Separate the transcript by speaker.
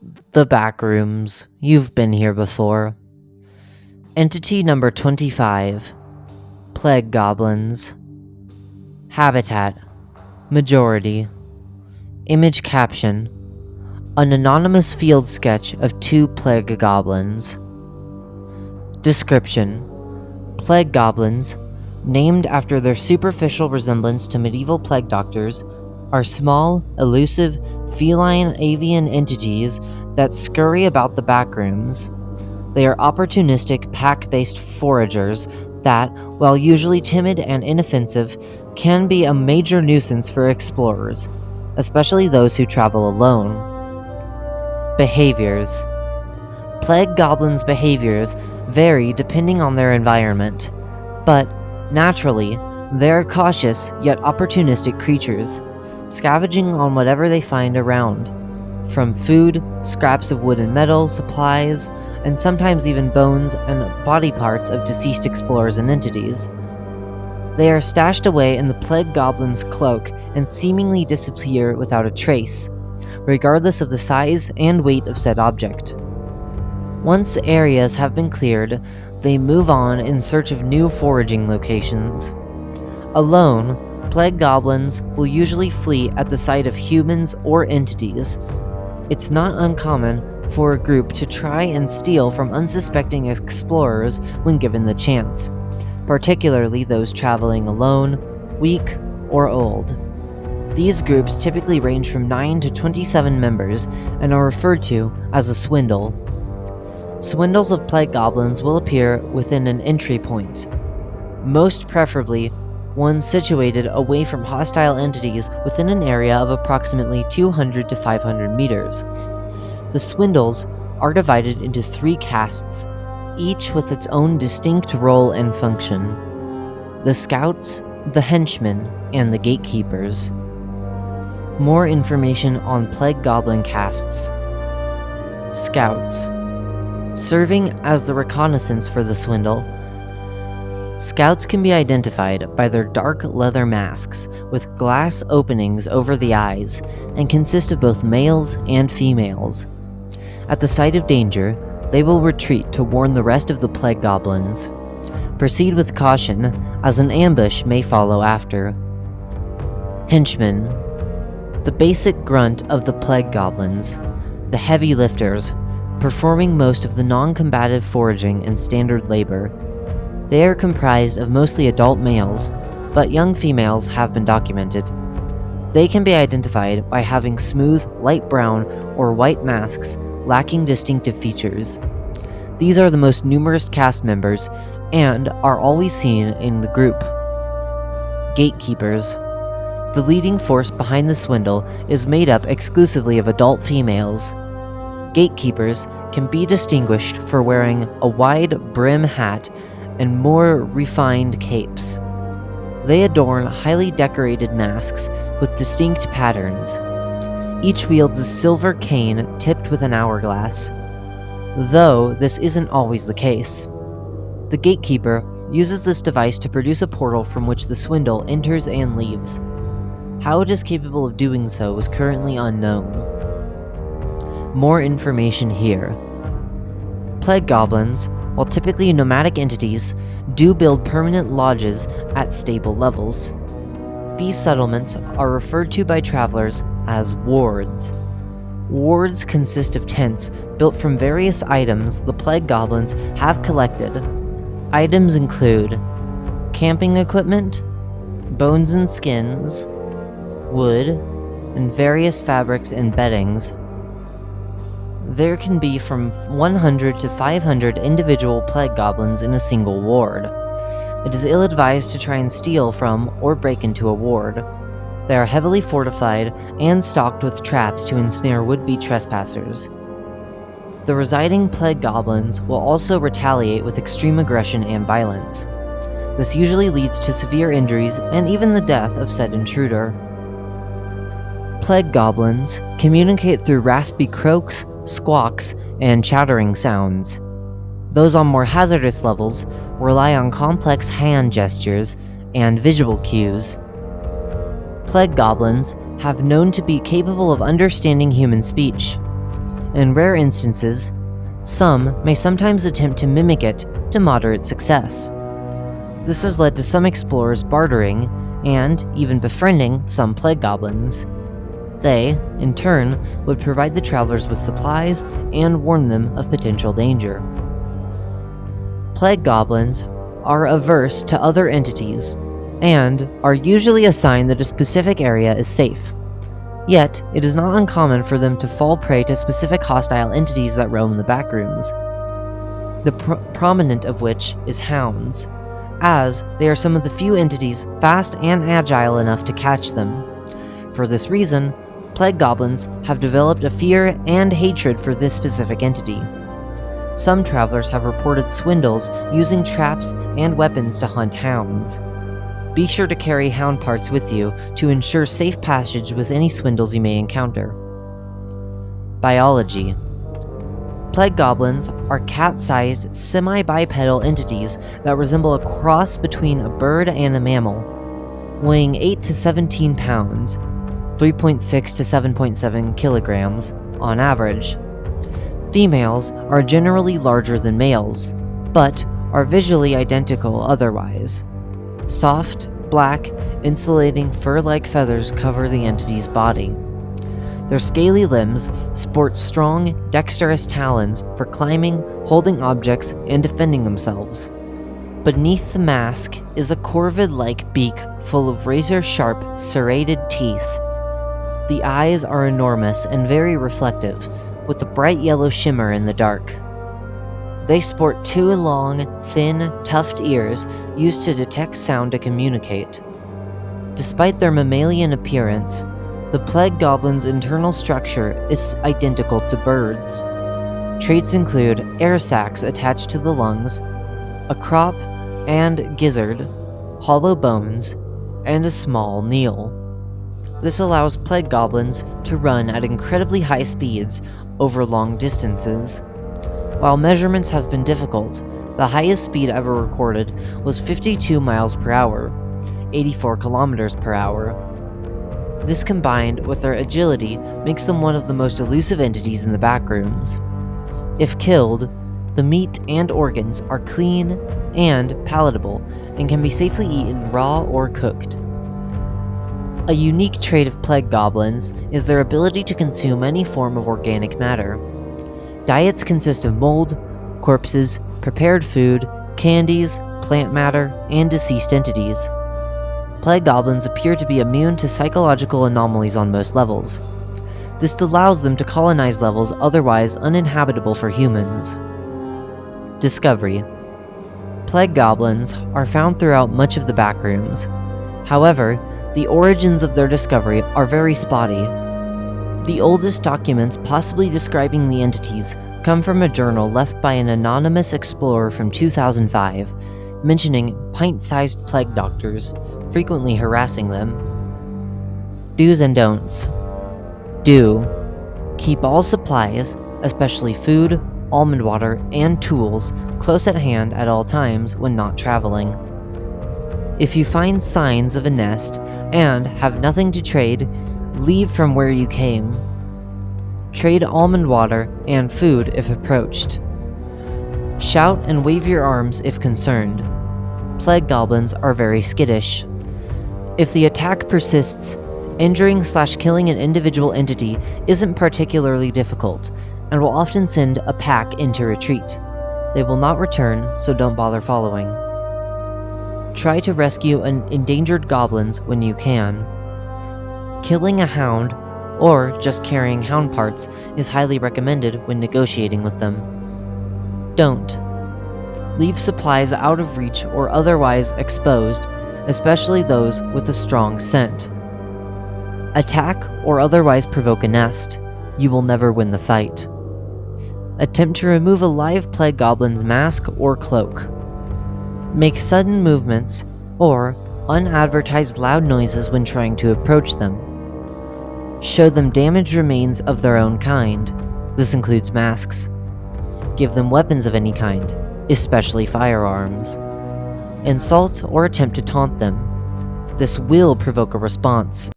Speaker 1: The Backrooms. You've been here before. Entity number 25. Plague Goblins. Habitat. Majority. Image caption. An anonymous field sketch of 2 plague goblins. Description. Plague goblins, named after their superficial resemblance to medieval plague doctors, are small, elusive, feline avian entities that scurry about the backrooms. They are opportunistic, pack-based foragers that, while usually timid and inoffensive, can be a major nuisance for explorers, especially those who travel alone. Behaviors. Plague goblins' behaviors vary depending on their environment, but, naturally, they are cautious yet opportunistic creatures, scavenging on whatever they find around, from food, scraps of wood and metal, supplies, and sometimes even bones and body parts of deceased explorers and entities. They are stashed away in the plague goblin's cloak and seemingly disappear without a trace, regardless of the size and weight of said object. Once areas have been cleared, they move on in search of new foraging locations. Alone, plague goblins will usually flee at the sight of humans or entities. It's not uncommon for a group to try and steal from unsuspecting explorers when given the chance, particularly those traveling alone, weak, or old. These groups typically range from 9 to 27 members and are referred to as a swindle. Swindles of plague goblins will appear within an entry point, most preferably one situated away from hostile entities within an area of approximately 200 to 500 meters. The swindles are divided into 3 castes, each with its own distinct role and function: the scouts, the henchmen, and the gatekeepers. More information on plague goblin castes. Scouts. Serving as the reconnaissance for the swindle, scouts can be identified by their dark leather masks with glass openings over the eyes and consist of both males and females. At the sight of danger, they will retreat to warn the rest of the plague goblins. Proceed with caution, as an ambush may follow after. Henchmen. The basic grunt of the plague goblins, the heavy lifters, performing most of the non-combative foraging and standard labor. They are comprised of mostly adult males, but young females have been documented. They can be identified by having smooth, light brown or white masks lacking distinctive features. These are the most numerous cast members and are always seen in the group. Gatekeepers. The leading force behind the swindle is made up exclusively of adult females. Gatekeepers can be distinguished for wearing a wide brim hat and more refined capes. They adorn highly decorated masks with distinct patterns. Each wields a silver cane tipped with an hourglass, though this isn't always the case. The gatekeeper uses this device to produce a portal from which the swindle enters and leaves. How it is capable of doing so is currently unknown. More information here. Plague goblins, while typically nomadic entities, do build permanent lodges at stable levels. These settlements are referred to by travelers as wards. Wards consist of tents built from various items the plague goblins have collected. Items include camping equipment, bones and skins, wood, and various fabrics and beddings. There can be from 100 to 500 individual plague goblins in a single ward. It is ill-advised to try and steal from or break into a ward. They are heavily fortified and stocked with traps to ensnare would-be trespassers. The residing plague goblins will also retaliate with extreme aggression and violence. This usually leads to severe injuries and even the death of said intruder. Plague goblins communicate through raspy croaks, squawks, and chattering sounds. Those on more hazardous levels rely on complex hand gestures and visual cues. Plague goblins have known to be capable of understanding human speech. In rare instances, some may sometimes attempt to mimic it to moderate success. This has led to some explorers bartering and even befriending some plague goblins. They, in turn, would provide the travelers with supplies and warn them of potential danger. Plague goblins are averse to other entities and are usually assigned that a specific area is safe. Yet, it is not uncommon for them to fall prey to specific hostile entities that roam the backrooms, the prominent of which is hounds, as they are some of the few entities fast and agile enough to catch them. For this reason, plague goblins have developed a fear and hatred for this specific entity. Some travelers have reported swindles using traps and weapons to hunt hounds. Be sure to carry hound parts with you to ensure safe passage with any swindles you may encounter. Biology. Plague goblins are cat-sized, semi-bipedal entities that resemble a cross between a bird and a mammal, weighing 8 to 17 pounds, 3.6 to 7.7 kilograms on average. Females are generally larger than males, but are visually identical otherwise. Soft, black, insulating fur-like feathers cover the entity's body. Their scaly limbs sport strong, dexterous talons for climbing, holding objects, and defending themselves. Beneath the mask is a corvid-like beak full of razor-sharp, serrated teeth. The eyes are enormous and very reflective, with a bright yellow shimmer in the dark. They sport two long, thin, tufted ears used to detect sound to communicate. Despite their mammalian appearance, the plague goblin's internal structure is identical to birds. Traits include air sacs attached to the lungs, a crop and gizzard, hollow bones, and a small kneel. This allows plague goblins to run at incredibly high speeds over long distances. While measurements have been difficult, the highest speed ever recorded was 52 miles per hour, 84 kilometers per hour. This combined with their agility makes them one of the most elusive entities in the backrooms. If killed, the meat and organs are clean and palatable and can be safely eaten raw or cooked. A unique trait of plague goblins is their ability to consume any form of organic matter. Diets consist of mold, corpses, prepared food, candies, plant matter, and deceased entities. Plague goblins appear to be immune to psychological anomalies on most levels. This allows them to colonize levels otherwise uninhabitable for humans. Discovery. Plague goblins are found throughout much of the backrooms. However, the origins of their discovery are very spotty. The oldest documents possibly describing the entities come from a journal left by an anonymous explorer from 2005, mentioning pint-sized plague doctors, frequently harassing them. Do's and don'ts. Do. Keep all supplies, especially food, almond water, and tools, close at hand at all times when not traveling. If you find signs of a nest and have nothing to trade, leave from where you came. Trade almond water and food if approached. Shout and wave your arms if concerned. Plague goblins are very skittish. If the attack persists, injuring/killing an individual entity isn't particularly difficult, and will often send a pack into retreat. They will not return, so don't bother following. Try to rescue endangered goblins when you can. Killing a hound, or just carrying hound parts, is highly recommended when negotiating with them. Don't. Leave supplies out of reach or otherwise exposed, especially those with a strong scent. Attack or otherwise provoke a nest. You will never win the fight. Attempt to remove a live plague goblin's mask or cloak. Make sudden movements or unadvertised loud noises when trying to approach them. Show them damaged remains of their own kind. This includes masks. Give them weapons of any kind, especially firearms. Insult or attempt to taunt them. This will provoke a response.